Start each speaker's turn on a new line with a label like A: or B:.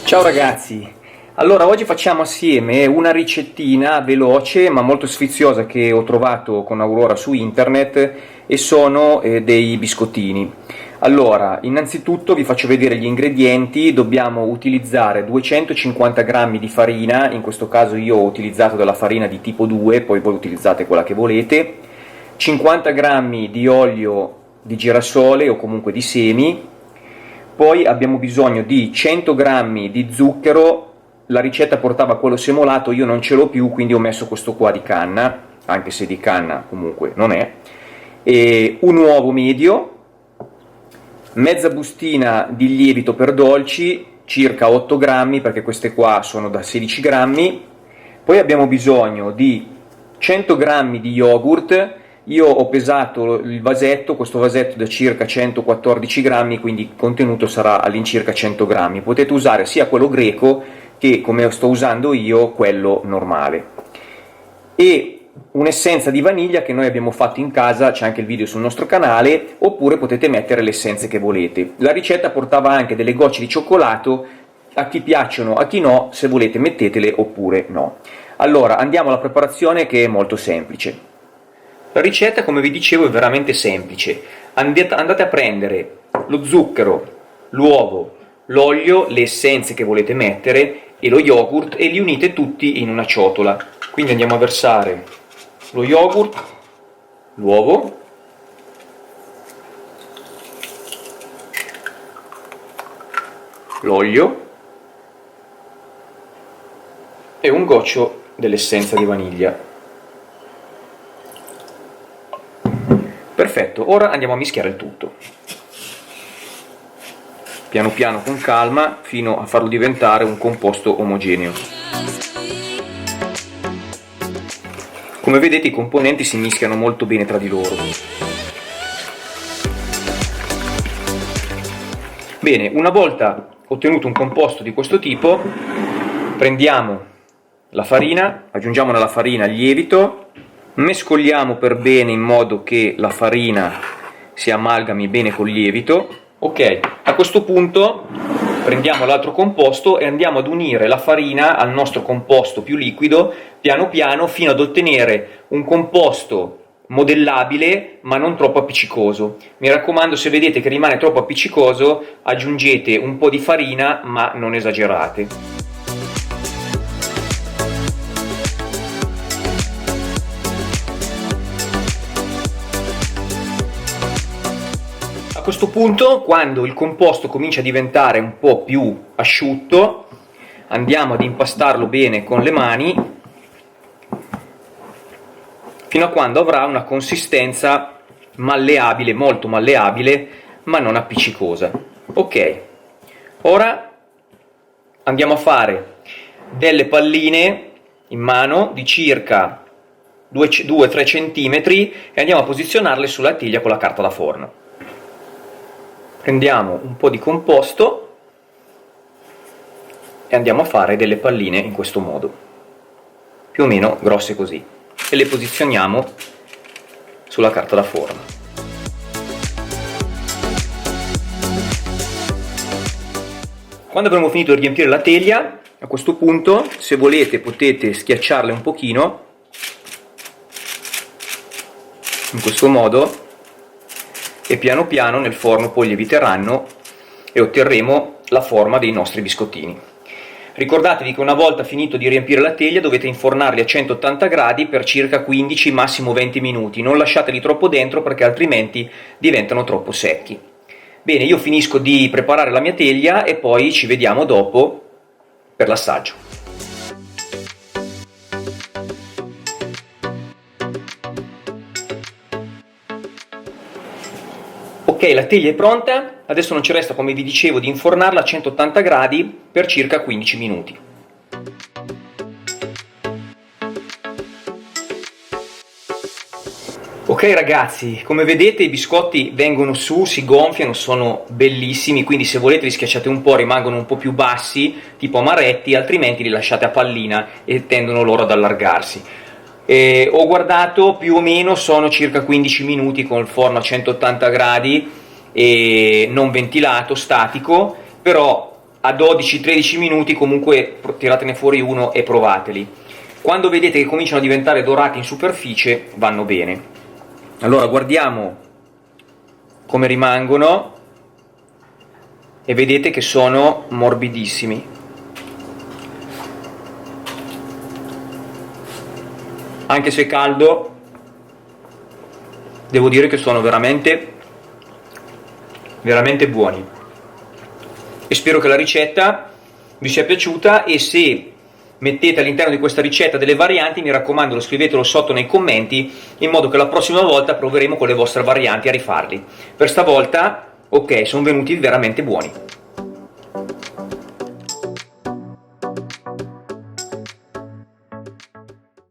A: Ciao ragazzi, allora oggi facciamo assieme una ricettina veloce ma molto sfiziosa che ho trovato con Aurora su internet e sono dei biscottini. Allora, innanzitutto vi faccio vedere gli ingredienti. Dobbiamo utilizzare 250 grammi di farina, in questo caso io ho utilizzato della farina di tipo 2, poi voi utilizzate quella che volete, 50 grammi di olio di girasole o comunque di semi. Poi abbiamo bisogno di 100 grammi di zucchero. La ricetta portava quello semolato, io non ce l'ho più, quindi ho messo questo qua di canna, anche se di canna comunque non è, e un uovo medio, mezza bustina di lievito per dolci, circa 8 grammi, perché queste qua sono da 16 grammi. Poi abbiamo bisogno di 100 grammi di yogurt. Io ho pesato il vasetto, questo vasetto da circa 114 grammi, quindi il contenuto sarà all'incirca 100 grammi. Potete usare sia quello greco che, come sto usando io, quello normale. E un'essenza di vaniglia che noi abbiamo fatto in casa, c'è anche il video sul nostro canale, oppure potete mettere le essenze che volete. La ricetta portava anche delle gocce di cioccolato, a chi piacciono, a chi no, se volete mettetele oppure no. Allora, andiamo alla preparazione che è molto semplice. La ricetta, come vi dicevo, è veramente semplice. Andate a prendere lo zucchero, l'uovo, l'olio, le essenze che volete mettere e lo yogurt e li unite tutti in una ciotola. Quindi andiamo a versare lo yogurt, l'uovo, l'olio e un goccio dell'essenza di vaniglia. Perfetto, ora andiamo a mischiare il tutto. Piano piano, con calma, fino a farlo diventare un composto omogeneo. Come vedete i componenti si mischiano molto bene tra di loro. Bene, una volta ottenuto un composto di questo tipo, prendiamo la farina, aggiungiamo nella farina il lievito, mescoliamo per bene in modo che la farina si amalgami bene col lievito. Ok, a questo punto prendiamo l'altro composto e andiamo ad unire la farina al nostro composto più liquido piano piano fino ad ottenere un composto modellabile ma non troppo appiccicoso. Mi raccomando, se vedete che rimane troppo appiccicoso aggiungete un po' di farina ma non esagerate. A questo punto, quando il composto comincia a diventare un po' più asciutto, andiamo ad impastarlo bene con le mani fino a quando avrà una consistenza malleabile, molto malleabile, ma non appiccicosa. Ok, ora andiamo a fare delle palline in mano di circa 2-3 cm e andiamo a posizionarle sulla teglia con la carta da forno. Prendiamo un po' di composto e andiamo a fare delle palline in questo modo, più o meno grosse così, e le posizioniamo sulla carta da forno. Quando avremo finito di riempire la teglia, a questo punto, se volete, potete schiacciarle un pochino, in questo modo, e piano piano nel forno poi lieviteranno e otterremo la forma dei nostri biscottini. Ricordatevi che una volta finito di riempire la teglia dovete infornarli a 180 gradi per circa 15, massimo 20 minuti. Non lasciateli troppo dentro perché altrimenti diventano troppo secchi. Bene, io finisco di preparare la mia teglia e poi ci vediamo dopo per l'assaggio. Ok, la teglia è pronta, adesso non ci resta, come vi dicevo, di infornarla a 180 gradi per circa 15 minuti. Ok ragazzi, come vedete i biscotti vengono su, si gonfiano, sono bellissimi, quindi se volete li schiacciate un po', rimangono un po' più bassi, tipo amaretti, altrimenti li lasciate a pallina e tendono loro ad allargarsi. Ho guardato, più o meno sono circa 15 minuti con il forno a 180 gradi e non ventilato, statico, però a 12-13 minuti comunque tiratene fuori uno e provateli. Quando vedete che cominciano a diventare dorati in superficie vanno bene. Allora guardiamo come rimangono e vedete che sono morbidissimi. Anche se caldo, devo dire che sono veramente buoni. E spero che la ricetta vi sia piaciuta, e se mettete all'interno di questa ricetta delle varianti, mi raccomando, scrivetelo sotto nei commenti, in modo che la prossima volta proveremo con le vostre varianti a rifarli. Per stavolta, ok, sono venuti veramente buoni.